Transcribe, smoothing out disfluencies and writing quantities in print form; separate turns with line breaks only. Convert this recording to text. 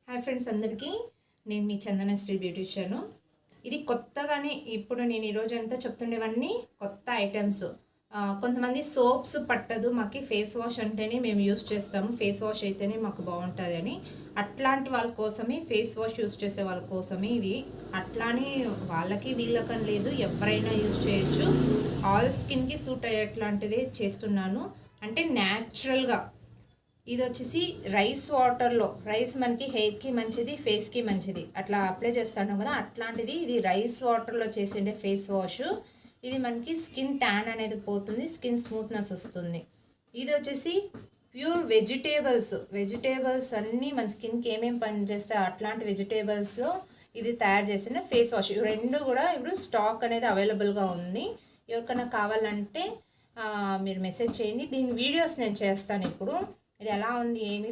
Hi friends అందరికీ, నేను మీ చందనశ్రీ beautician. ఇది కొత్తగానే ఇప్పుడు నేను ఈరోజు అంతా చెప్తుండేవన్నీ కొత్త ఐటమ్స్. కొంతమంది సోప్స్ పట్టదు, మాకు ఫేస్ వాష్ అంటేనే మేము యూస్ చేస్తాము, ఫేస్ వాష్ అయితేనే మాకు బాగుంటుంది అని. అట్లాంటి వాళ్ళ కోసమే, ఫేస్ వాష్ యూస్ చేసే వాళ్ళ కోసమే ఇది. అట్లానే వాళ్ళకి వీళ్ళకని లేదు, ఎవరైనా యూస్ చేయొచ్చు. ఆల్ స్కిన్కి సూట్ అయ్యేట్లాంటిదే చేస్తున్నాను. అంటే న్యాచురల్గా ఇది వచ్చేసి రైస్ వాటర్లో, రైస్ మనకి హెయిర్కి మంచిది, ఫేస్కి మంచిది, అట్లా అప్లై చేస్తాను కదా, అట్లాంటిది ఇది రైస్ వాటర్లో చేసిండే ఫేస్ వాష్. ఇది మనకి స్కిన్ ట్యాన్ అనేది పోతుంది, స్కిన్ స్మూత్నెస్ వస్తుంది. ఇది వచ్చేసి ప్యూర్ వెజిటేబుల్స్ అన్నీ మన స్కిన్కి ఏమేమి పని చేస్తాయి అట్లాంటి వెజిటేబుల్స్లో ఇది తయారు చేసిన ఫేస్ వాష్. ఇవి రెండు కూడా ఇప్పుడు స్టాక్ అనేది అవైలబుల్గా ఉంది. ఎవరికైనా కావాలంటే మీరు మెసేజ్ చేయండి. దీని వీడియోస్ నేను చేస్తాను ఇప్పుడు. ఇది ఎలా ఉంది ఏమి